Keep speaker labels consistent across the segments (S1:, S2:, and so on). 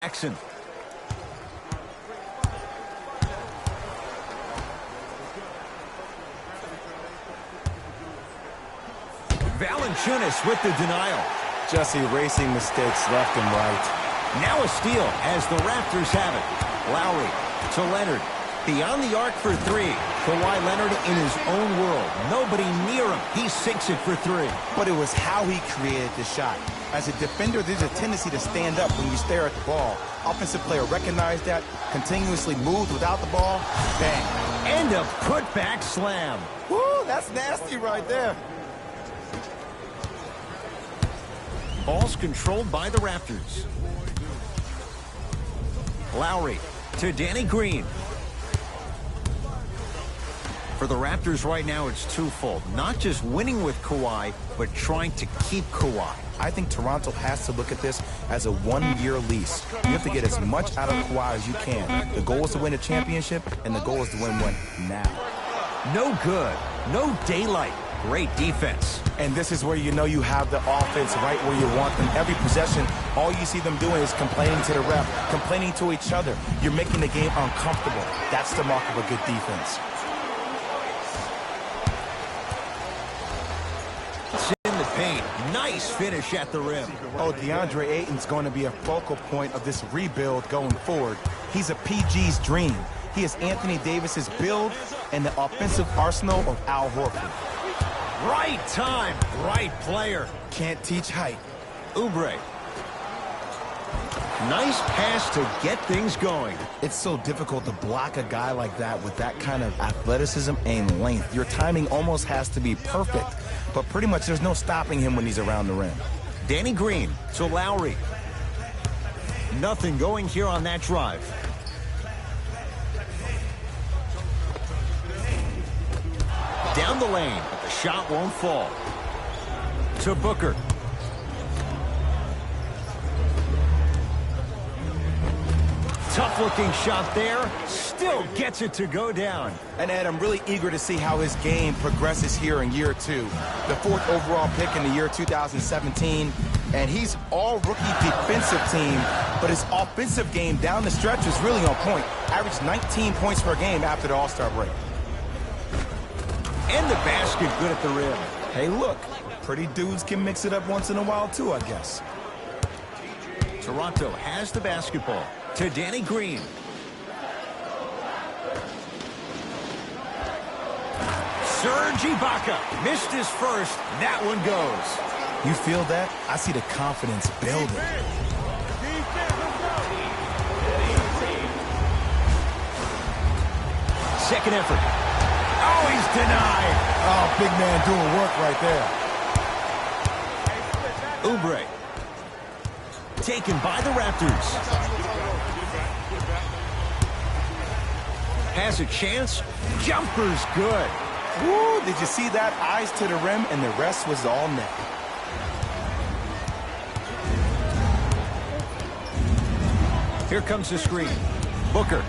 S1: Jackson. Valanciunas with the denial.
S2: Just erasing mistakes left and right.
S1: Now a steal as the Raptors have it. Lowry to Leonard. Beyond the arc for three. Kawhi Leonard in his own world. Nobody near him. He sinks it for three.
S2: But it was how he created the shot. As a defender, there's a tendency to stand up when you stare at the ball. Offensive player recognized that, continuously moved without the ball. Bang.
S1: And a putback slam.
S2: Woo, that's nasty right there.
S1: Ball's controlled by the Raptors. Lowry to Danny Green. For the Raptors right now, it's twofold. Not just winning with Kawhi, but trying to keep Kawhi.
S2: I think Toronto has to look at this as a one-year lease. You have to get as much out of Kawhi as you can. The goal is to win a championship, and the goal is to win one now.
S1: No good. No daylight. Great defense.
S2: And this is where you know you have the offense right where you want them. Every possession, all you see them doing is complaining to the ref, complaining to each other. You're making the game uncomfortable. That's the mark of a good defense.
S1: In the paint. Nice finish at the rim.
S2: Oh, DeAndre Ayton's going to be a focal point of this rebuild going forward. He's a PG's dream. He is Anthony Davis's build and the offensive arsenal of Al Horford.
S1: Right time, right player.
S2: Can't teach height.
S1: Oubre. Nice pass to get things going.
S2: It's so difficult to block a guy like that with that kind of athleticism and length. Your timing almost has to be perfect, but pretty much there's no stopping him when he's around the rim.
S1: Danny Green to Lowry. Nothing going here on that drive. Down the lane, but the shot won't fall. To Booker. Tough-looking shot there. Still gets it to go down.
S2: And Ed, I'm really eager to see how his game progresses here in year two. The 4th overall pick in the year 2017. And he's all-rookie defensive team, but his offensive game down the stretch was really on point. Averaged 19 points per game after the All-Star break.
S1: And the basket good at the rim.
S2: Hey, look, pretty dudes can mix it up once in a while, too, I guess.
S1: Toronto has the basketball to Danny Green. Serge Ibaka missed his first. That one goes.
S2: You feel that? I see the confidence building.
S1: Second effort. Oh, he's denied.
S2: Oh, big man doing work right there.
S1: Oubre. Taken by the Raptors. Has a chance. Jumper's good.
S2: Woo, did you see that? Eyes to the rim, and the rest was all net.
S1: Here comes the screen. Booker.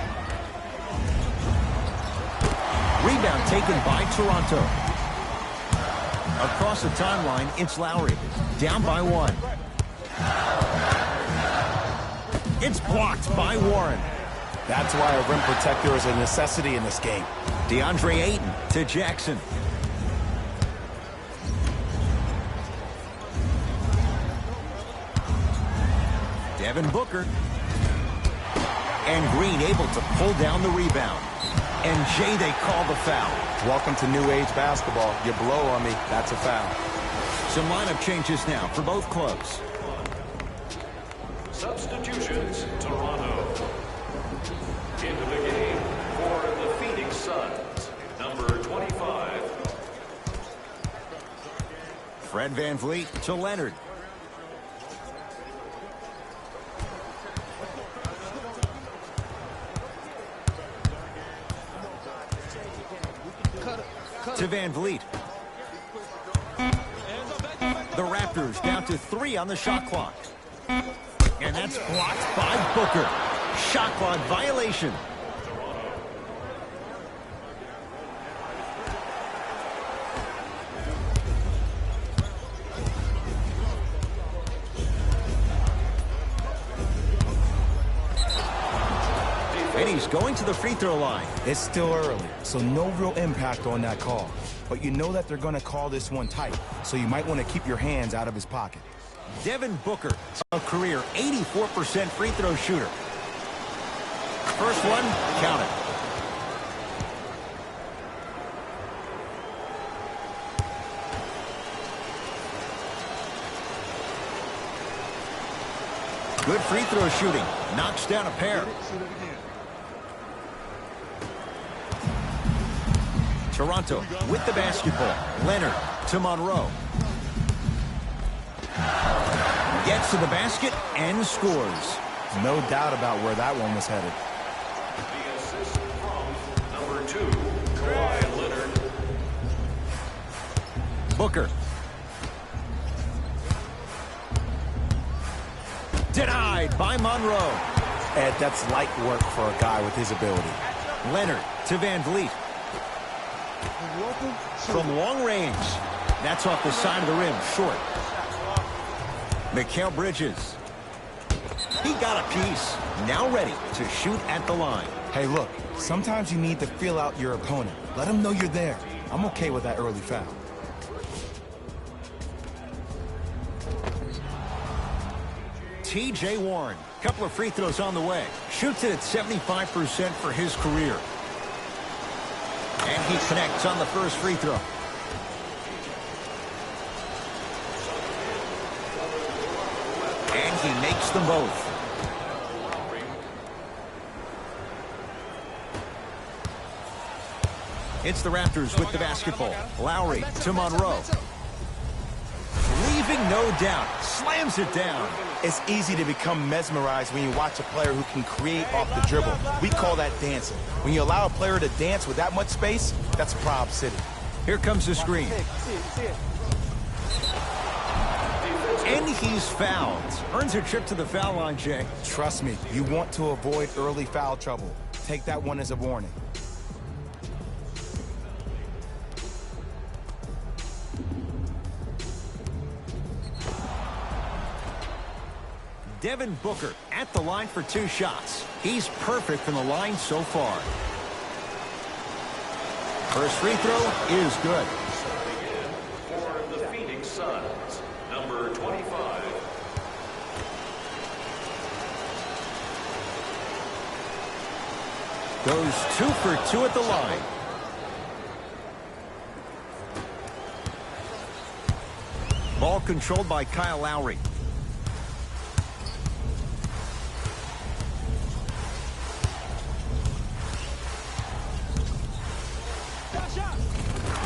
S1: Rebound taken by Toronto. Across the timeline, it's Lowry. Down by 1. It's blocked by Warren.
S2: That's why a rim protector is a necessity in this game.
S1: DeAndre Ayton to Jackson. Devin Booker. And Green able to pull down the rebound. And Jay, they call the foul.
S2: Welcome to new age basketball. You blow on me, that's a foul.
S1: Some lineup changes now for both clubs.
S3: Substitutions, Toronto. Into the game for the Phoenix Suns, number 25.
S1: Fred VanVleet to Leonard. To VanVleet. The Raptors down to 3 on the shot clock. And that's blocked by Booker. Shot clock violation. And he's going to the free throw line.
S2: It's still early, so no real impact on that call. But you know that they're going to call this one tight, so you might want to keep your hands out of his pocket.
S1: Devin Booker, a career 84% free throw shooter. First one, count it. Good free throw shooting. Knocks down a pair. Toronto with the basketball. Leonard to Monroe. Gets to the basket and scores.
S2: No doubt about where that one was headed.
S3: The assist from number 2, Kawhi Leonard.
S1: Booker. Denied by Monroe.
S2: Ed, that's light work for a guy with his ability.
S1: Leonard to Van Vliet. From long range. That's off the side of the rim, short. Mikal Bridges. He got a piece. Now ready to shoot at the line.
S2: Hey, look, sometimes you need to feel out your opponent. Let him know you're there. I'm okay with that early foul.
S1: T.J. Warren, couple of free throws on the way. Shoots it at 75% for his career. And he connects on the first free throw. And he makes them both. It's the Raptors with the basketball. Lowry to Monroe. Leaving no doubt. Slams it down.
S2: It's easy to become mesmerized when you watch a player who can create off the dribble. We call that dancing. When you allow a player to dance with that much space, that's Prob City.
S1: Here comes the screen. And he's fouled. Earns a trip to the foul line, Jay.
S2: Trust me, you want to avoid early foul trouble. Take that one as a warning.
S1: Devin Booker at the line for 2 shots. He's perfect from the line so far. First free throw is good.
S3: For the Phoenix Suns, number 25.
S1: Goes 2 for 2 at the line. Ball controlled by Kyle Lowry.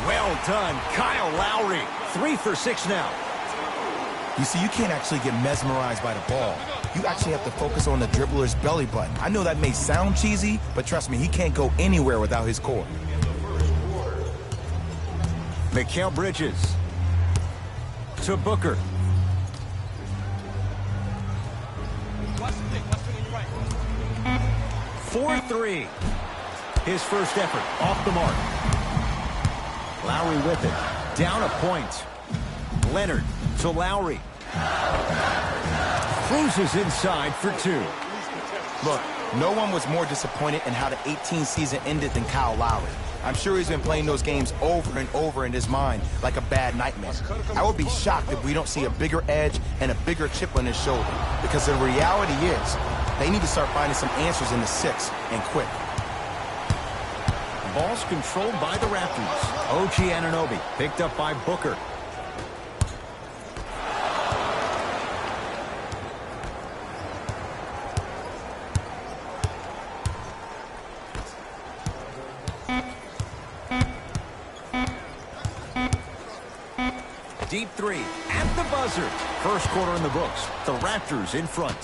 S1: Well done, Kyle Lowry. 3 for 6 now.
S2: You see, you can't actually get mesmerized by the ball. You actually have to focus on the dribbler's belly button. I know that may sound cheesy, but trust me, he can't go anywhere without his core.
S1: Mikal Bridges to Booker. For 3. His first effort off the mark. Lowry with it. Down a point. Leonard to Lowry. Cruises inside for 2.
S2: Look, no one was more disappointed in how the 18 season ended than Kyle Lowry. I'm sure he's been playing those games over and over in his mind like a bad nightmare. I would be shocked if we don't see a bigger edge and a bigger chip on his shoulder, because the reality is they need to start finding some answers in the 6 and quick.
S1: Ball's controlled by the Raptors. OG Anunoby picked up by Booker. Deep 3 at the buzzer. First quarter in the books. The Raptors in front.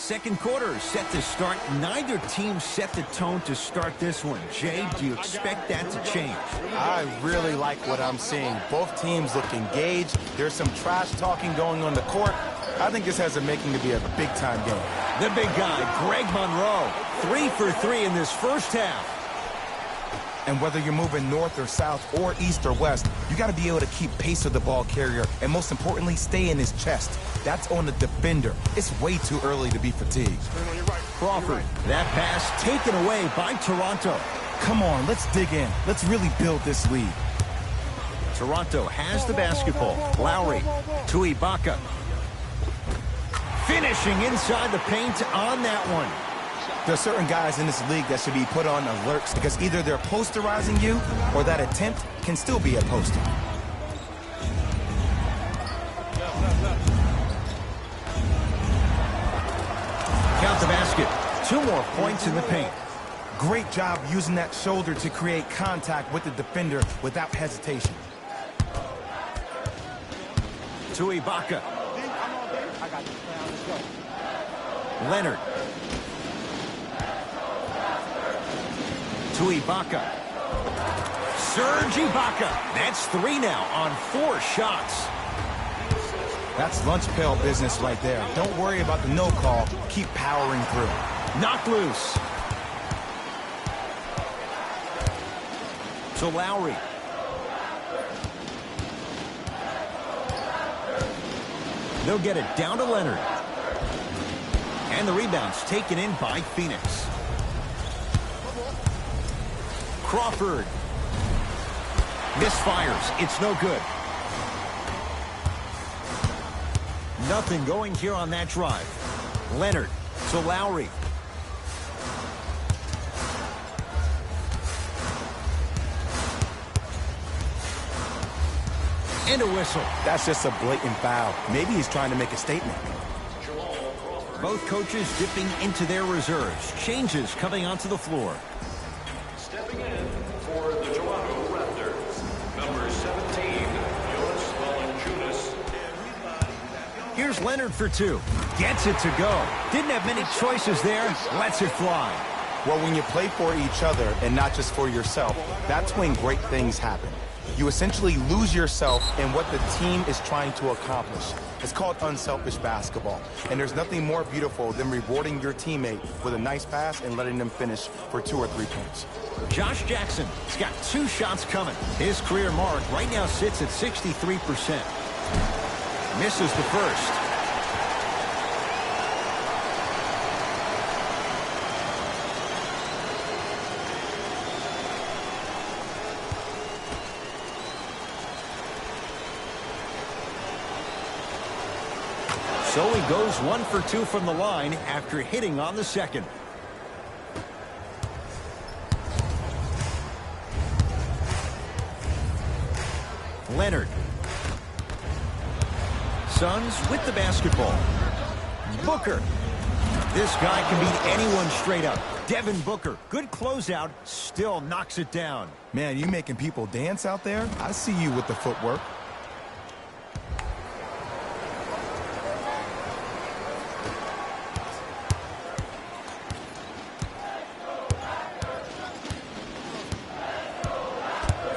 S1: second quarter is set to start. Neither team set the tone to start this one. Jay, do you expect that to change?
S2: I really like what I'm seeing. Both teams look engaged. There's some trash talking going on the court. I think this has the making to be a big-time game.
S1: The big guy, Greg Monroe, 3 for 3 in this first half.
S2: And whether you're moving north or south or east or west, you got to be able to keep pace with the ball carrier and, most importantly, stay in his chest. That's on the defender. It's way too early to be fatigued.
S1: Crawford, that pass taken away by Toronto.
S2: Come on, let's dig in. Let's really build this lead.
S1: Toronto has the basketball. Lowry to Ibaka. Finishing inside the paint on that one.
S2: There are certain guys in this league that should be put on alerts because either they're posterizing you or that attempt can still be a poster.
S1: Count the basket. 2 more points in the paint.
S2: Great job using that shoulder to create contact with the defender without hesitation.
S1: To Ibaka. Leonard. To Ibaka. Serge Ibaka. That's 3 now on 4 shots.
S2: That's lunch pail business right there. Don't worry about the no call. Keep powering through.
S1: Knocked loose. To Lowry. They'll get it down to Leonard. And the rebound's taken in by Phoenix. Crawford. Misfires. It's no good. Nothing going here on that drive. Leonard to Lowry. And a whistle.
S2: That's just a blatant foul. Maybe he's trying to make a statement.
S1: Both coaches dipping into their reserves. Changes coming onto the floor.
S3: Stepping in for the Toronto Raptors, number 17, Jonas Valanciunas.
S1: Here's Leonard for 2. Gets it to go. Didn't have many choices there. Lets it fly.
S2: Well, when you play for each other and not just for yourself, that's when great things happen. You essentially lose yourself in what the team is trying to accomplish. It's called unselfish basketball. And there's nothing more beautiful than rewarding your teammate with a nice pass and letting them finish for 2 or 3 points.
S1: Josh Jackson has got 2 shots coming. His career mark right now sits at 63%. Misses the first. So he goes 1 for 2 from the line after hitting on the second. Leonard. Suns with the basketball. Booker. This guy can beat anyone straight up. Devin Booker, good closeout, still knocks it down.
S2: Man, you making people dance out there? I see you with the footwork.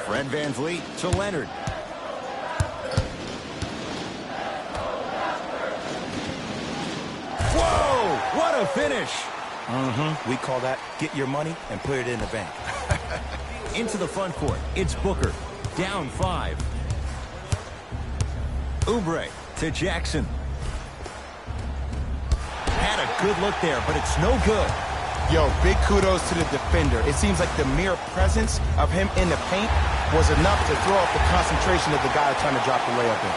S1: Fred VanVleet to Leonard. Whoa! What a finish!
S2: We call that get your money and put it in the bank.
S1: Into the front court. It's Booker. Down 5. Oubre to Jackson. Had a good look there, but it's no good.
S2: Yo, big kudos to the defender. It seems like the mere presence of him in the paint was enough to throw off the concentration of the guy trying to drop the layup in.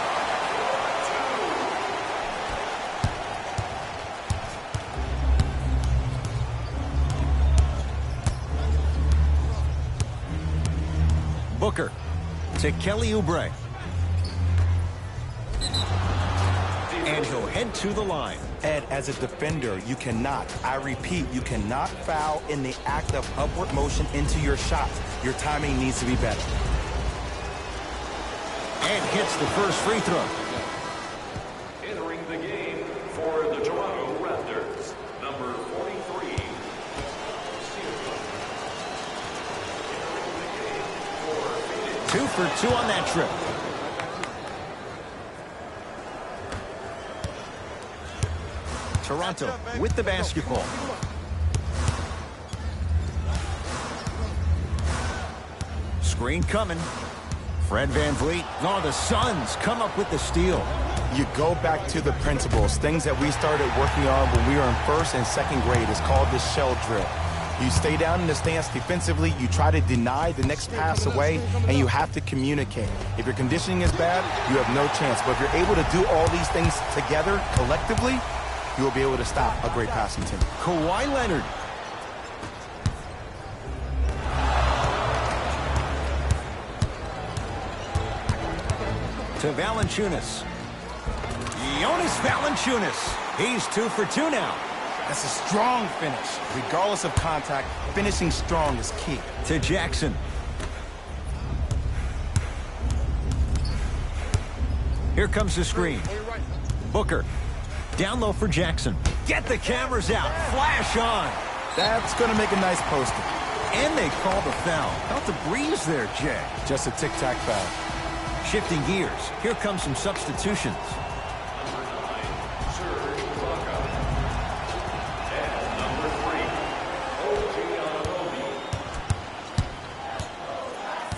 S1: Booker to Kelly Oubre. And he'll head to the line.
S2: Ed, as a defender, you cannot, I repeat, you cannot foul in the act of upward motion into your shot. Your timing needs to be better.
S1: And hits the first free throw.
S3: Entering the game for the Toronto Raptors,
S1: 2 for 2 on that trip. Toronto with the basketball. Screen coming. Fred VanVleet. Oh, the Suns come up with the steal.
S2: You go back to the principles, things that we started working on when we were in first and second grade. It's called the shell drill. You stay down in the stance defensively, you try to deny the next pass away, and you have to communicate. If your conditioning is bad, you have no chance. But if you're able to do all these things together, collectively, you will be able to stop a great passing team.
S1: Kawhi Leonard. To Valanciunas. Jonas Valanciunas. He's 2 for 2 now.
S2: That's a strong finish. Regardless of contact, finishing strong is key.
S1: To Jackson. Here comes the screen. Booker. Down low for Jackson. Get the cameras out. Flash on.
S2: That's going to make a nice poster.
S1: And they call the foul. Felt the breeze there, Jay.
S2: Just a tic-tac foul.
S1: Shifting gears. Here comes some substitutions.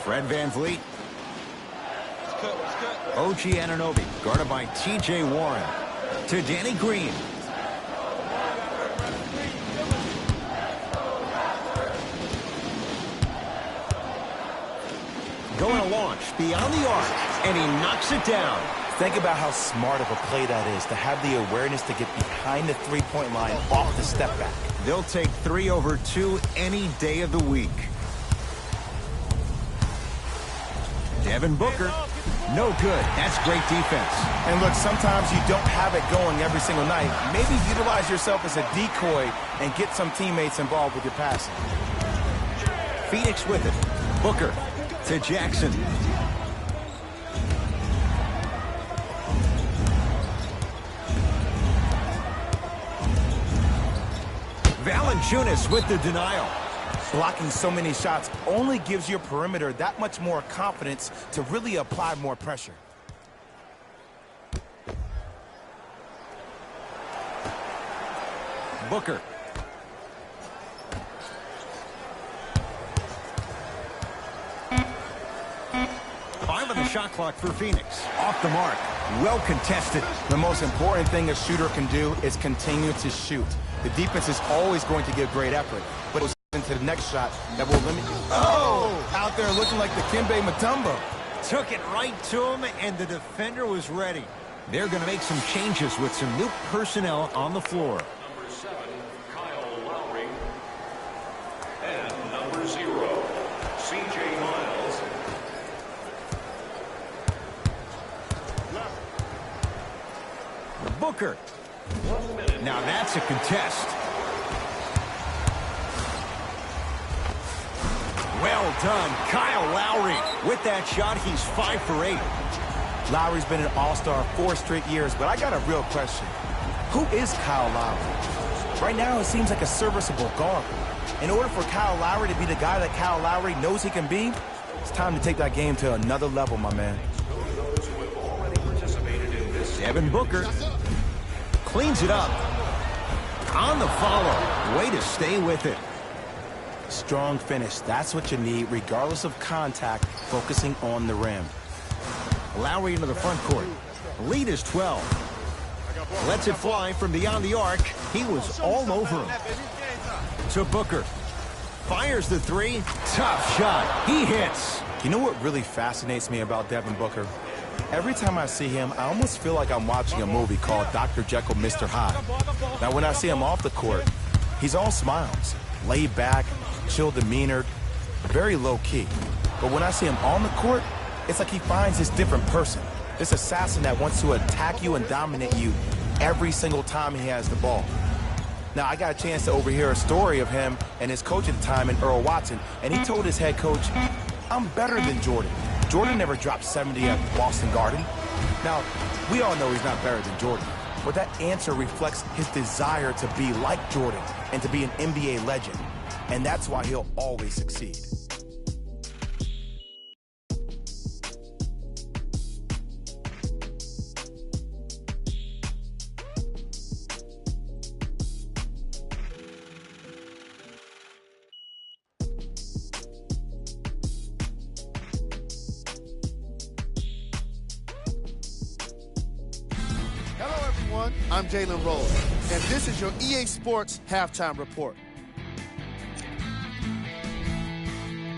S1: Fred VanVleet. OG Anunoby, guarded by T.J. Warren. To Danny Green. Going to launch beyond the arc, and he knocks it down.
S2: Think about how smart of a play that is, to have the awareness to get behind the three-point line off the step back.
S1: They'll take 3 over 2 any day of the week. Devin Booker. No good. That's great defense.
S2: And look, sometimes you don't have it going every single night. Maybe utilize yourself as a decoy and get some teammates involved with your passing.
S1: Phoenix with it. Booker to Jackson. Valanciunas with the denial.
S2: Blocking so many shots only gives your perimeter that much more confidence to really apply more pressure.
S1: Booker. Five on the shot clock for Phoenix. Off the mark. Well contested.
S2: The most important thing a shooter can do is continue to shoot. The defense is always going to give great effort, but it's into the next shot that will limit you. Oh! Out there looking like the Kimbe Mutombo.
S1: Took it right to him, and the defender was ready. They're going to make some changes with some new personnel on the floor.
S3: Number 7, Kyle Lowry. And number 0, C.J. Miles.
S1: Booker.
S3: 1 minute.
S1: Now that's a contest. Well done, Kyle Lowry. With that shot, he's 5 for 8.
S2: Lowry's been an all-star 4 straight years, but I got a real question. Who is Kyle Lowry? Right now, it seems like a serviceable guard. In order for Kyle Lowry to be the guy that Kyle Lowry knows he can be, it's time to take that game to another level, my man.
S3: Those who have already participated in this.
S1: Devin Booker cleans it up. On the follow. Way to stay with it.
S2: Strong finish. That's what you need, regardless of contact, focusing on the rim.
S1: Lowry into the front court. Lead is 12. Lets it fly from beyond the arc. He was all over him. To Booker. Fires the 3. Tough shot. He hits.
S2: You know what really fascinates me about Devin Booker? Every time I see him, I almost feel like I'm watching a movie called Dr. Jekyll, Mr. Hyde. Now, when I see him off the court, he's all smiles, laid back, chill demeanor, very low-key. But when I see him on the court, it's like he finds this different person, this assassin that wants to attack you and dominate you every single time he has the ball. Now, I got a chance to overhear a story of him and his coach at the time, Earl Watson, and he told his head coach, "I'm better than Jordan. Jordan never dropped 70 at Boston Garden." Now, we all know he's not better than Jordan, but that answer reflects his desire to be like Jordan and to be an NBA legend, and that's why he'll always succeed.
S4: everyone. I'm Jalen Rose, and this is your EA Sports Halftime Report.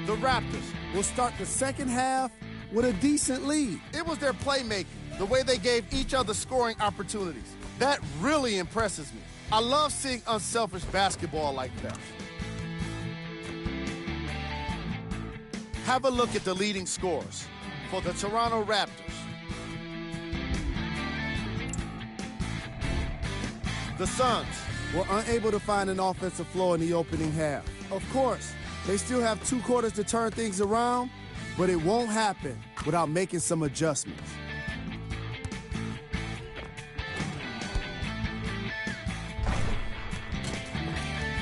S4: The Raptors will start the second half with a decent lead. It was their playmaking, the way they gave each other scoring opportunities. That really impresses me. I love seeing unselfish basketball like that. Have a look at the leading scorers for the Toronto Raptors. The Suns were unable to find an offensive flow in the opening half. Of course, they still have 2 quarters to turn things around, but it won't happen without making some adjustments.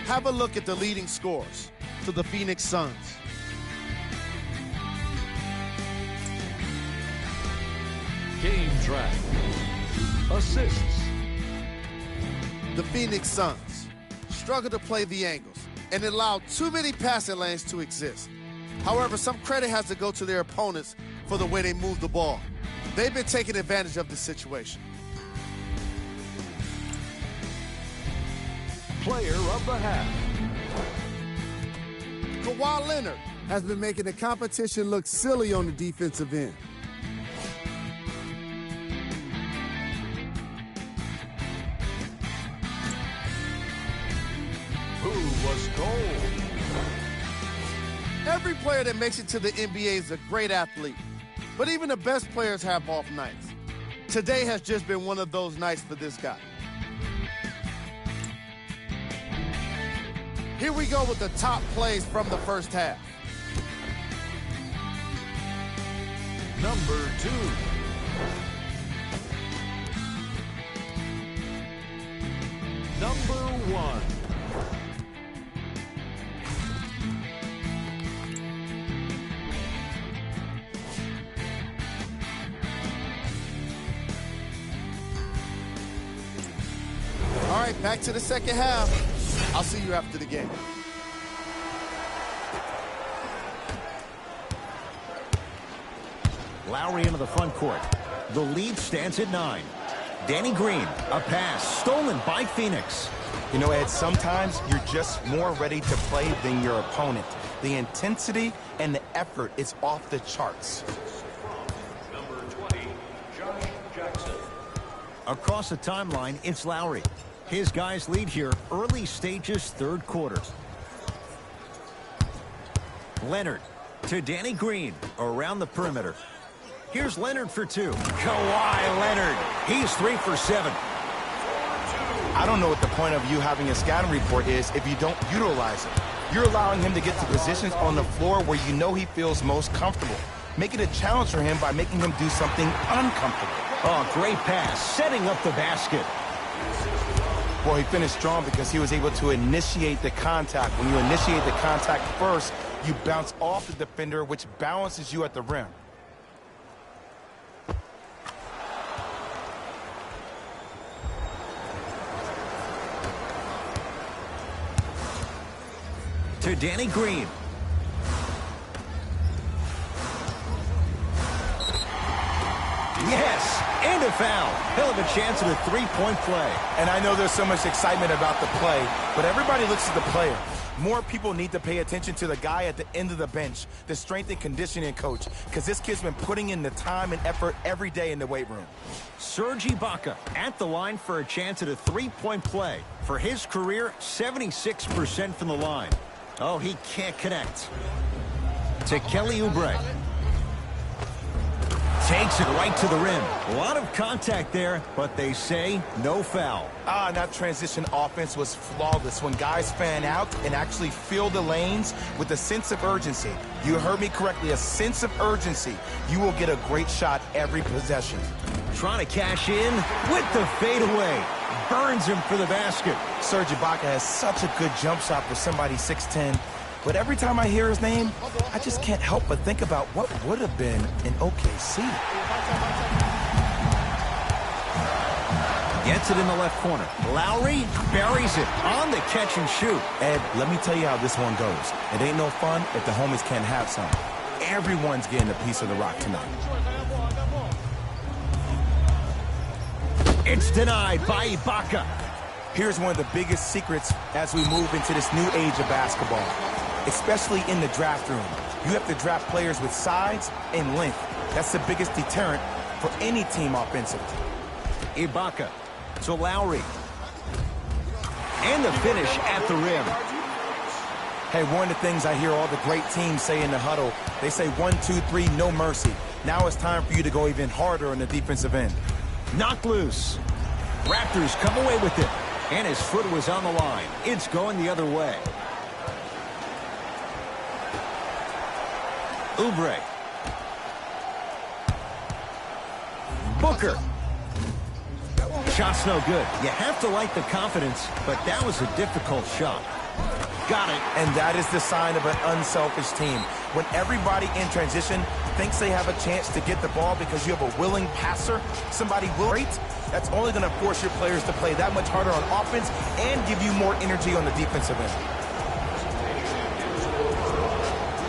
S4: Have a look at the leading scorers to the Phoenix Suns.
S3: Game track. Assists.
S4: The Phoenix Suns struggle to play the angles and allow too many passing lanes to exist. However, some credit has to go to their opponents for the way they move the ball. They've been taking advantage of the situation.
S3: Player of the half.
S4: Kawhi Leonard has been making the competition look silly on the defensive end.
S3: Who was gold?
S4: Every player that makes it to the NBA is a great athlete, but even the best players have off nights. Today has just been one of those nights for this guy. Here we go with the top plays from the first half.
S3: Number 2. Number 1.
S4: All right, back to the second half. I'll see you after the game.
S1: Lowry into the front court. The lead stands at 9. Danny Green, a pass stolen by Phoenix.
S2: You know, Ed, sometimes you're just more ready to play than your opponent. The intensity and the effort is off the charts.
S3: Number 20, Josh Jackson.
S1: Across the timeline, it's Lowry. His guys lead here, early stages, third quarter. Leonard to Danny Green around the perimeter. Here's Leonard for 2. Kawhi Leonard. He's 3 for 7.
S2: I don't know what the point of you having a scouting report is if you don't utilize it. You're allowing him to get to positions on the floor where you know he feels most comfortable. Make it a challenge for him by making him do something uncomfortable.
S1: Oh, great pass, setting up the basket.
S2: Well, he finished strong because he was able to initiate the contact. When you initiate the contact first, you bounce off the defender, which balances you at the rim.
S1: To Danny Green. Yes, and a foul. He'll have a chance at a 3-point play.
S2: And I know there's so much excitement about the play, but everybody looks at the player. More people need to pay attention to the guy at the end of the bench, the strength and conditioning coach, because this kid's been putting in the time and effort every day in the weight room.
S1: Serge Ibaka at the line for a chance at a 3-point play. For his career, 76% from the line. Oh, he can't connect. To Kelly Oubre. Takes it right to the rim. A lot of contact there, but they say no foul.
S2: That transition offense was flawless when guys fan out and actually fill the lanes with a sense of urgency. You heard me correctly, a sense of urgency. You will get a great shot every possession.
S1: Trying to cash in with the fadeaway. Burns him for the basket.
S2: Serge Ibaka has such a good jump shot for somebody 6'10". But every time I hear his name, I just can't help but think about what would have been in OKC.
S1: Gets it in the left corner. Lowry buries it on the catch and shoot.
S2: Ed, let me tell you how this one goes. It ain't no fun if the homies can't have some. Everyone's getting a piece of the rock tonight.
S1: It's denied by Ibaka.
S2: Here's one of the biggest secrets as we move into this new age of basketball, especially in the draft room. You have to draft players with size and length. That's the biggest deterrent for any team offensively.
S1: Ibaka to Lowry. And the finish at the rim.
S2: Hey, one of the things I hear all the great teams say in the huddle, they say 1, 2, 3, no mercy. Now it's time for you to go even harder on the defensive end.
S1: Knocked loose. Raptors come away with it. And his foot was on the line. It's going the other way. Oubre. Booker. Shot's no good. You have to like the confidence, but that was a difficult shot. Got it.
S2: And that is the sign of an unselfish team. When everybody in transition thinks they have a chance to get the ball because you have a willing passer, somebody will rate, that's only going to force your players to play that much harder on offense and give you more energy on the defensive end.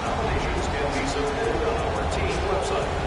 S3: Nominations can be submitted on our team website.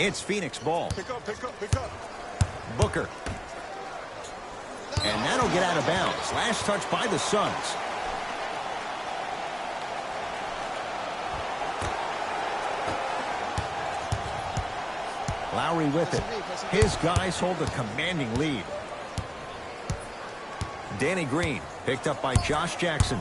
S1: It's Phoenix ball.
S4: Pick up.
S1: Booker. And that'll get out of bounds. Last touch by the Suns. Lowry with it. His guys hold a commanding lead. Danny Green picked up by Josh Jackson.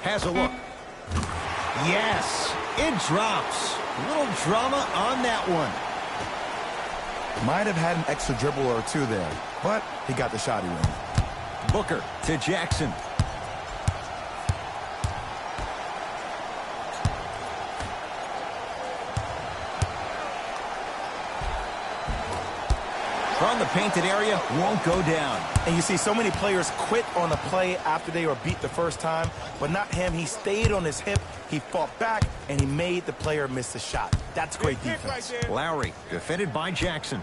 S1: Has a look. Yes, it drops. A little drama on that one.
S2: Might have had an extra dribble or two there, but he got the shot he wanted.
S1: Booker to Jackson. From the painted area, won't go down.
S2: And you see so many players quit on a play after they were beat the first time, but not him. He stayed on his hip, he fought back, and he made the player miss the shot. That's great defense.
S1: Lowry, defended by Jackson.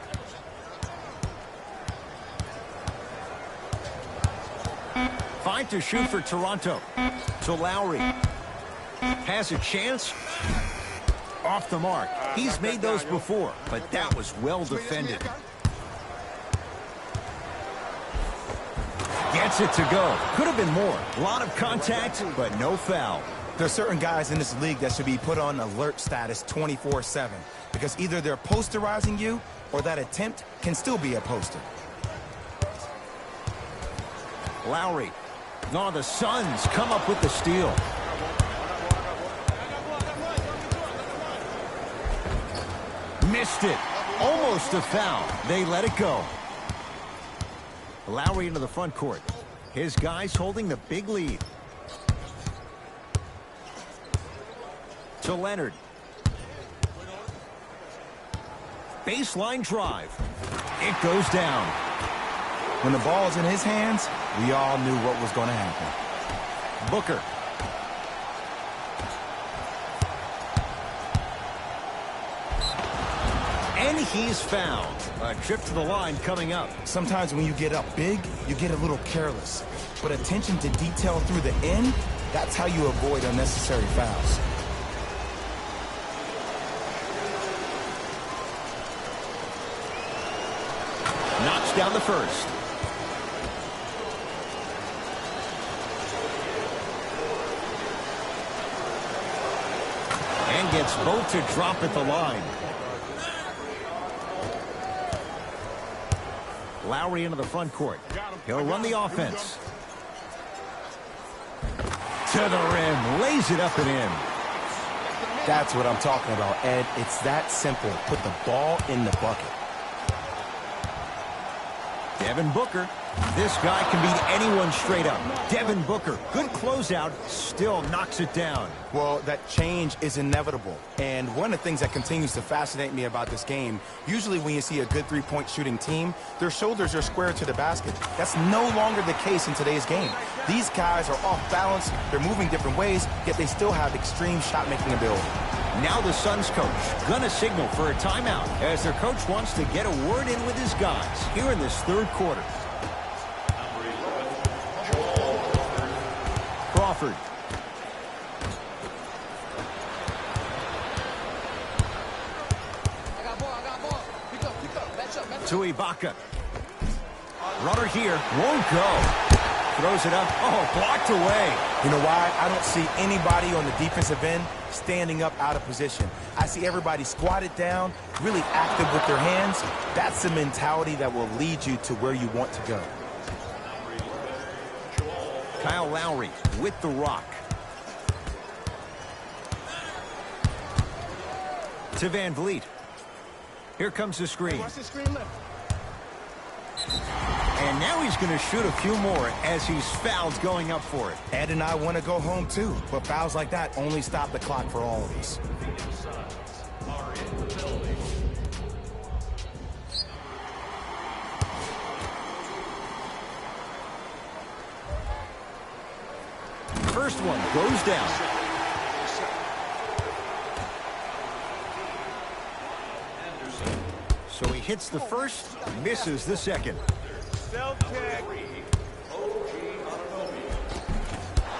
S1: Five to shoot for Toronto. To Lowry. Has a chance. Off the mark. He's made those before, but that was well defended. Gets it to go. Could have been more. A lot of contact, but no foul.
S2: There are certain guys in this league that should be put on alert status 24/7 because either they're posterizing you or that attempt can still be a poster.
S1: Lowry. No, the Suns come up with the steal. Missed it. Almost a foul. They let it go. Lowry into the front court. His guys holding the big lead. To Leonard. Baseline drive. It goes down.
S2: When the ball's in his hands, we all knew what was going to happen.
S1: Booker. And he's fouled. A trip to the line coming up.
S2: Sometimes when you get up big, you get a little careless. But attention to detail through the end, that's how you avoid unnecessary fouls.
S1: Knocks down the first. gets both to drop at the line. Lowry into the front court. He'll run the offense. To the rim. Lays it up and in.
S2: That's what I'm talking about, Ed. It's that simple. Put the ball in the bucket.
S1: Devin Booker. This guy can beat anyone straight up. Devin Booker, good closeout, still knocks it down.
S2: Well, that change is inevitable. And one of the things that continues to fascinate me about this game, usually when you see a good three-point shooting team, their shoulders are square to the basket. That's no longer the case in today's game. These guys are off balance, they're moving different ways, yet they still have extreme shot-making ability.
S1: Now the Suns coach gonna signal for a timeout as their coach wants to get a word in with his guys here in this third quarter. Crawford. To Ibaka. Runner here. Won't go. Throws it up. Oh, blocked away.
S2: You know why? I don't see anybody on the defensive end standing up out of position. I see everybody squatted down, really active with their hands. That's the mentality that will lead you to where you want to go.
S1: Kyle Lowry with the rock. To Van Vliet. Here comes the screen. And now he's going to shoot a few more as he's fouled going up for it.
S2: Ed and I want to go home too, but fouls like that only stop the clock for all of us.
S1: First one goes down. So he hits the first, misses the second.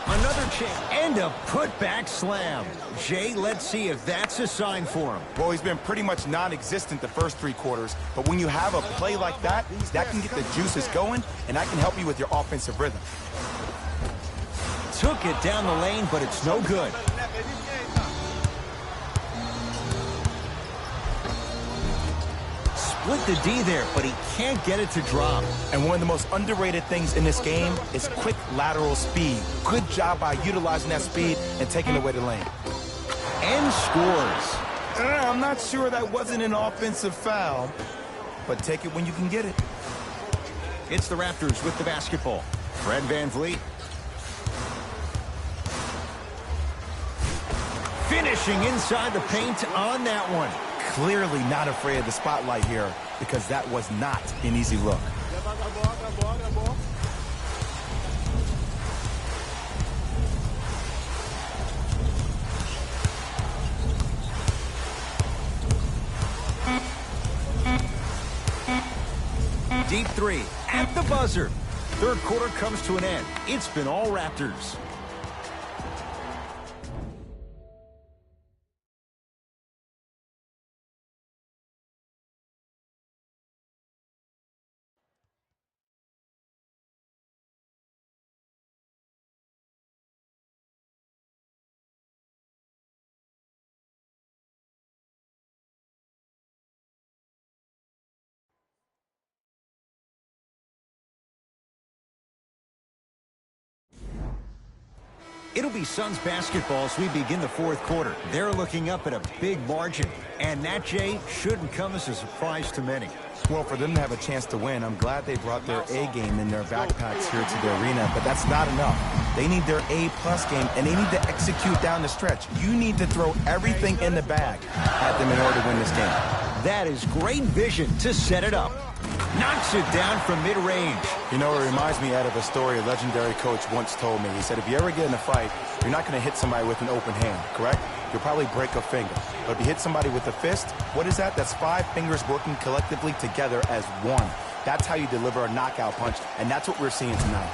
S1: Another chance and a putback slam. Jay, let's see if that's a sign for him.
S2: Well, he's been pretty much non-existent the first three quarters, but when you have a play like that, that can get the juices going, and that can help you with your offensive rhythm.
S1: Took it down the lane, but it's no good. Split the D there, but he can't get it to drop.
S2: And one of the most underrated things in this game is quick lateral speed. Good job by utilizing that speed and taking away the lane.
S1: And scores.
S2: I'm not sure that wasn't an offensive foul, but take it when you can get it.
S1: It's the Raptors with the basketball. Fred VanVleet. Finishing inside the paint on that one.
S2: Clearly not afraid of the spotlight here because that was not an easy look.
S1: Deep three at the buzzer. Third quarter comes to an end. It's been all Raptors. It'll be Suns basketball as we begin the fourth quarter. They're looking up at a big margin. And that, Jay, shouldn't come as a surprise to many.
S2: Well, for them to have a chance to win, I'm glad they brought their A game in their backpacks here to the arena, but that's not enough. They need their A-plus game, and they need to execute down the stretch. You need to throw everything in the bag at them in order to win this game.
S1: That is great vision to set it up. Knocks it down from mid-range.
S2: You know, it reminds me, Ed, of a story a legendary coach once told me. He said, if you ever get in a fight, you're not going to hit somebody with an open hand, correct? You'll probably break a finger. But if you hit somebody with a fist, what is that? That's 5 fingers working collectively together as one. That's how you deliver a knockout punch, and that's what we're seeing tonight.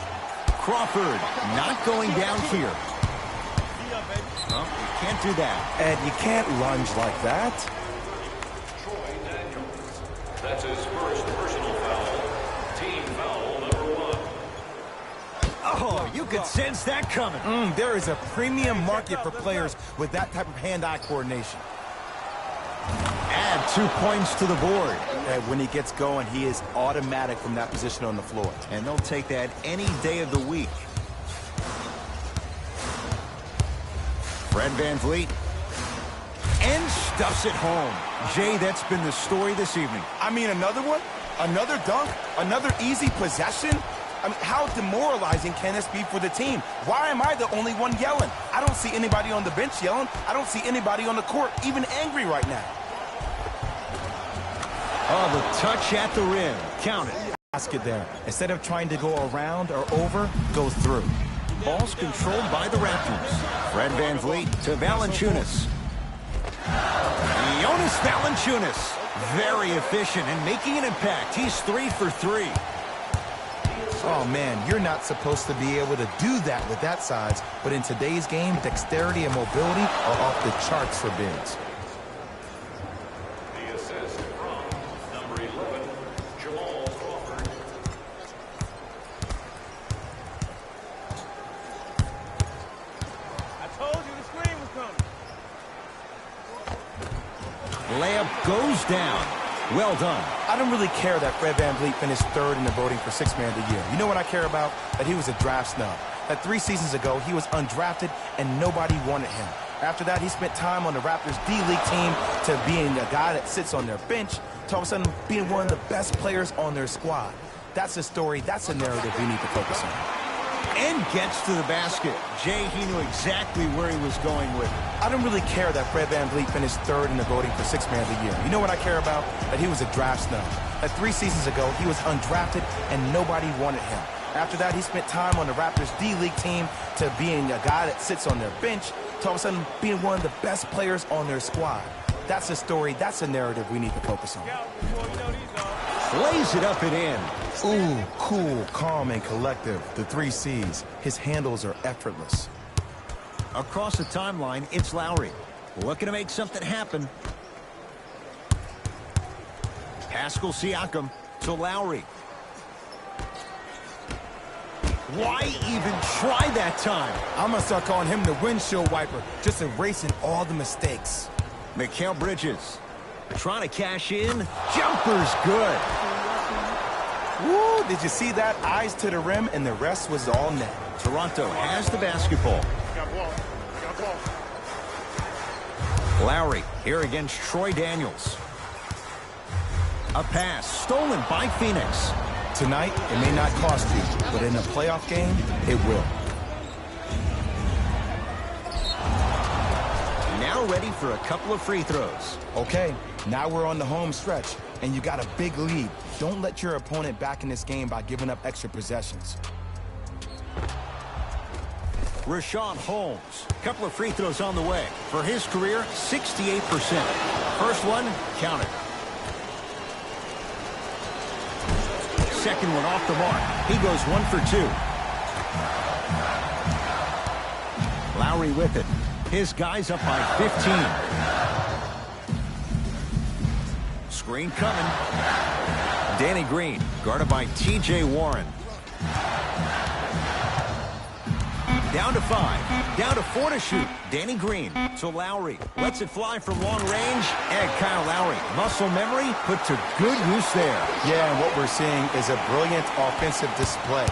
S1: Crawford not going down here. Well, you can't do that.
S2: Ed, you can't lunge like that.
S3: That's his first personal foul. Team foul number 1.
S1: Oh, Oh, you could sense that coming.
S2: There is a premium market for players with that type of hand-eye coordination.
S1: Add 2 points to the board.
S2: And when he gets going, he is automatic from that position on the floor.
S1: And they'll take that any day of the week. Fred VanVleet. And stuffs it home. Jay, that's been the story this evening.
S2: I mean, another one? Another dunk? Another easy possession? I mean, how demoralizing can this be for the team? Why am I the only one yelling? I don't see anybody on the bench yelling. I don't see anybody on the court even angry right now.
S1: Oh, the touch at the rim. Count it.
S2: Basket there. Instead of trying to go around or over, go through.
S1: Ball's controlled by the Raptors. Fred VanVleet to Valanciunas. Jonas Valanciunas. Very efficient and making an impact. He's 3 for 3.
S2: Oh, man, you're not supposed to be able to do that with that size, but in today's game, dexterity and mobility are off the charts for bigs.
S3: The assist from number 11, Jamal Crawford.
S5: I told you the screen was coming.
S1: Layup goes down. Well done.
S2: I don't really care that Fred VanVleet finished 3rd in the voting for 6th man of the year. You know what I care about? That he was a draft snub. That 3 seasons ago, he was undrafted and nobody wanted him. After that, he spent time on the Raptors D-League team to being a guy that sits on their bench to all of a sudden being one of the best players on their squad. That's a story, that's a narrative we need to focus on.
S1: And gets to the basket. Jay, he knew exactly where he was going with it.
S2: I don't really care that Fred VanVleet finished 3rd in the voting for 6th man of the year. You know what I care about? That he was a draft snub. That 3 seasons ago, he was undrafted and nobody wanted him. After that, he spent time on the Raptors D-League team to being a guy that sits on their bench to all of a sudden being one of the best players on their squad. That's a story, that's a narrative we need to focus on.
S1: Lays it up and in.
S2: Ooh, cool, calm, and collective. The 3 C's. His handles are effortless.
S1: Across the timeline, it's Lowry. Looking to make something happen. Pascal Siakam to Lowry. Why even try that time?
S2: I'm going to start calling him the windshield wiper, just erasing all the mistakes.
S1: Mikal Bridges trying to cash in. Jumper's good.
S2: Woo, did you see that? Eyes to the rim, and the rest was all net.
S1: Toronto has the basketball. Lowry here against Troy Daniels. A pass stolen by Phoenix.
S2: Tonight, it may not cost you, but in a playoff game, it will.
S1: Now ready for a couple of free throws.
S2: Okay, now we're on the home stretch, and you got a big lead. Don't let your opponent back in this game by giving up extra possessions.
S1: Richaun Holmes, couple of free throws on the way. For his career, 68%. First one, counted. Second one off the mark. He goes 1 for 2. Lowry with it. His guy's up by 15. Screen coming. Danny Green, guarded by T.J. Warren. Down to 5. Down to 4 to shoot. Danny Green to Lowry. Lets it fly from long range. And Kyle Lowry. Muscle memory put to good use there.
S2: Yeah, and what we're seeing is a brilliant offensive display.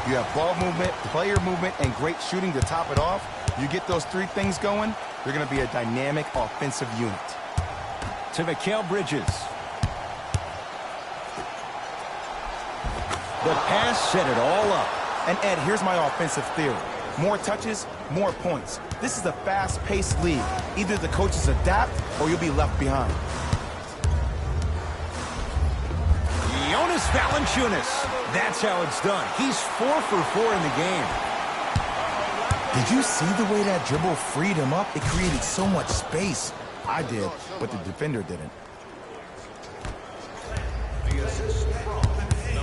S2: You have ball movement, player movement, and great shooting to top it off. You get those 3 things going, you're going to be a dynamic offensive unit.
S1: To Mikal Bridges. The pass set it all up.
S2: And Ed, here's my offensive theory. More touches, more points. This is a fast-paced league. Either the coaches adapt or you'll be left behind.
S1: Jonas Valanciunas. That's how it's done. He's 4 for 4 in the game.
S2: Did you see the way that dribble freed him up? It created so much space. I did, but the defender didn't.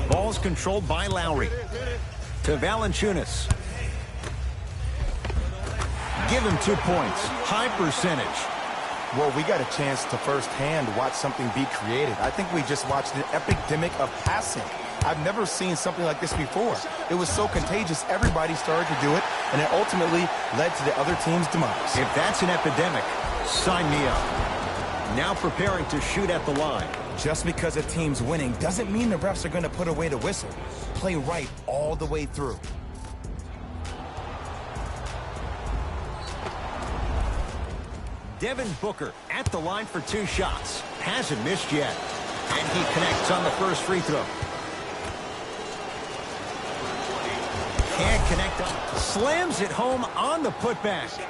S1: Ball's controlled by Lowry. To Valanciunas. Give him 2 points. High percentage.
S2: Well, we got a chance to firsthand watch something be created. I think we just watched an epidemic of passing. I've never seen something like this before. It was so contagious, everybody started to do it, and it ultimately led to the other team's demise.
S1: If that's an epidemic, sign me up. Now preparing to shoot at the line.
S2: Just because a team's winning doesn't mean the refs are going to put away the whistle. Play right all the way through.
S1: Devin Booker at the line for 2 shots. Hasn't missed yet. And he connects on the first free throw. Can't connect up. Slams it home on the putback.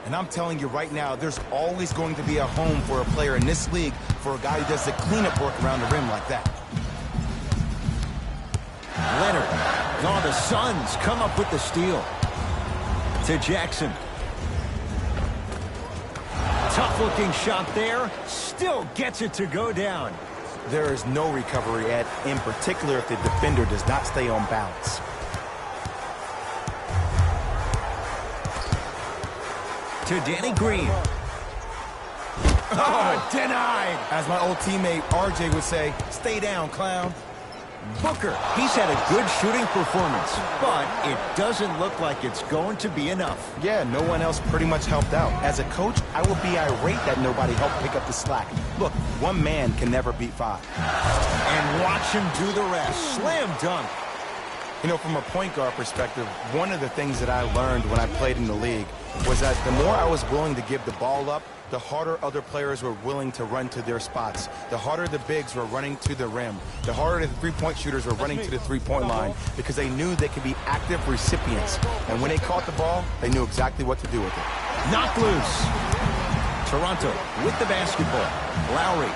S2: And I'm telling you right now, there's always going to be a home for a player in this league for a guy who does the cleanup work around the rim like that.
S1: Leonard. Oh, the Suns come up with the steal. To Jackson. Tough-looking shot there. Still gets it to go down.
S2: There is no recovery, Ed, in particular if the defender does not stay on balance.
S1: To Danny Green. Oh, denied.
S2: As my old teammate RJ would say, stay down, clown.
S1: Booker, he's had a good shooting performance, but it doesn't look like it's going to be enough.
S2: Yeah, no one else pretty much helped out. As a coach, I would be irate that nobody helped pick up the slack. Look, one man can never beat 5.
S1: And watch him do the rest. Slam dunk.
S2: You know, from a point guard perspective, one of the things that I learned when I played in the league was that the more I was willing to give the ball up, the harder other players were willing to run to their spots. The harder the bigs were running to the rim. The harder the three-point shooters were running to the three-point line because they knew they could be active recipients. And when they caught the ball, they knew exactly what to do with it.
S1: Knocked loose. Toronto with the basketball. Lowry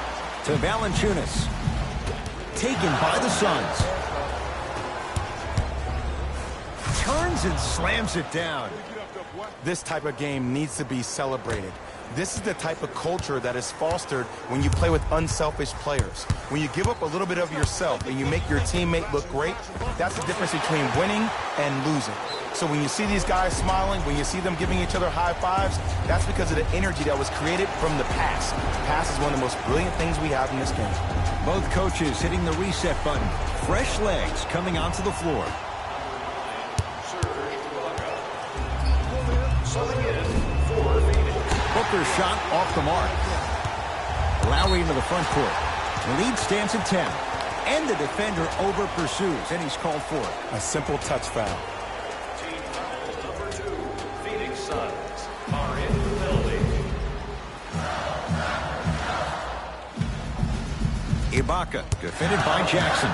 S1: to Valanciunas. Taken by the Suns. Turns and slams it down.
S2: This type of game needs to be celebrated. This is the type of culture that is fostered when you play with unselfish players. When you give up a little bit of yourself and you make your teammate look great, that's the difference between winning and losing. So when you see these guys smiling, when you see them giving each other high fives, that's because of the energy that was created from the pass. Pass is one of the most brilliant things we have in this game.
S1: Both coaches hitting the reset button. Fresh legs coming onto the floor. Booker shot off the mark. Lowry into the front court. The lead stands at 10. And the defender over pursues, and he's called for it.
S2: A simple touch foul.
S3: Team foul number 2. Phoenix Suns are in the building.
S1: Ibaka defended by Jackson.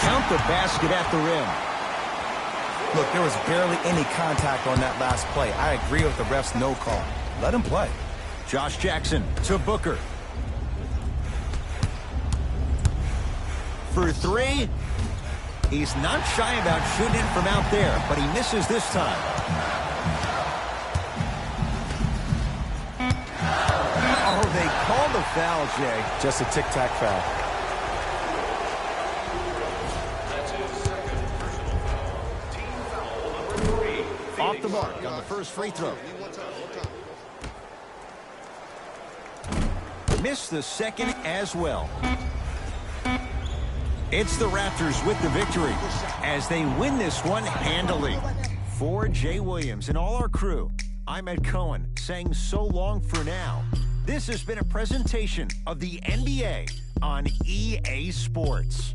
S1: Count the basket at the rim.
S2: Look, there was barely any contact on that last play. I agree with the ref's no call. Let him play.
S1: Josh Jackson to Booker. For 3. He's not shy about shooting it from out there, but he misses this time. Oh, they called the foul, Jay.
S2: Just a tic-tac foul.
S3: That's his second personal foul. Team foul number 3.
S1: Off the mark on the first free throw. Missed the second as well. It's the Raptors with the victory as they win this one handily. For Jay Williams and all our crew, I'm Ed Cohen saying so long for now. This has been a presentation of the NBA on EA Sports.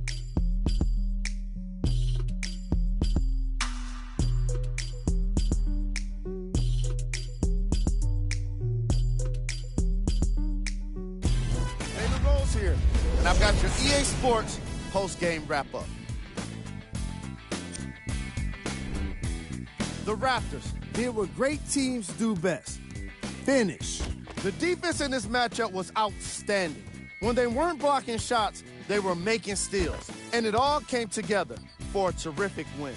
S4: David Rose here, and I've got your EA Sports post-game wrap-up. The Raptors
S6: did what great teams do best. Finish.
S4: The defense in this matchup was outstanding. When they weren't blocking shots, they were making steals. And it all came together for a terrific win.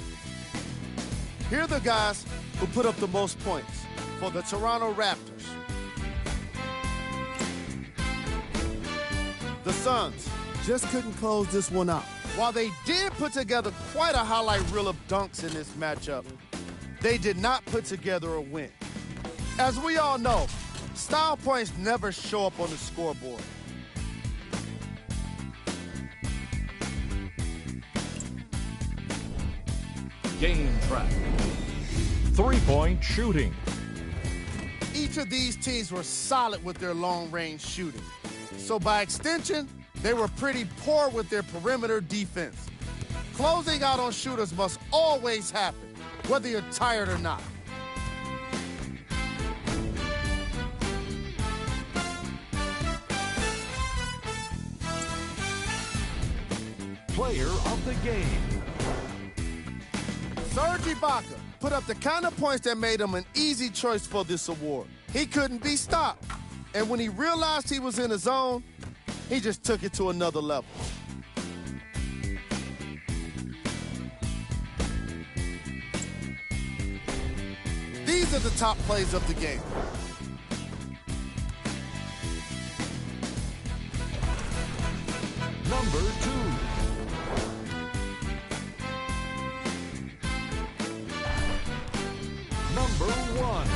S4: Here are the guys who put up the most points for the Toronto Raptors. The Suns
S6: just couldn't close this one out.
S4: While they did put together quite a highlight reel of dunks in this matchup, they did not put together a win. As we all know, Style points never show up on the scoreboard.
S3: Game track. Three-point shooting.
S4: Each of these teams were solid with their long-range shooting. So by extension, they were pretty poor with their perimeter defense. Closing out on shooters must always happen, whether you're tired or not.
S3: Player of the game.
S4: Serge Ibaka put up the kind of points that made him an easy choice for this award. He couldn't be stopped. And when he realized he was in his zone, he just took it to another level. These are the top plays of the game.
S3: Number 2. Number 1.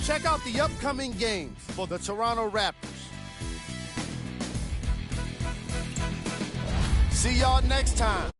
S4: Check out the upcoming games for the Toronto Raptors. See y'all next time.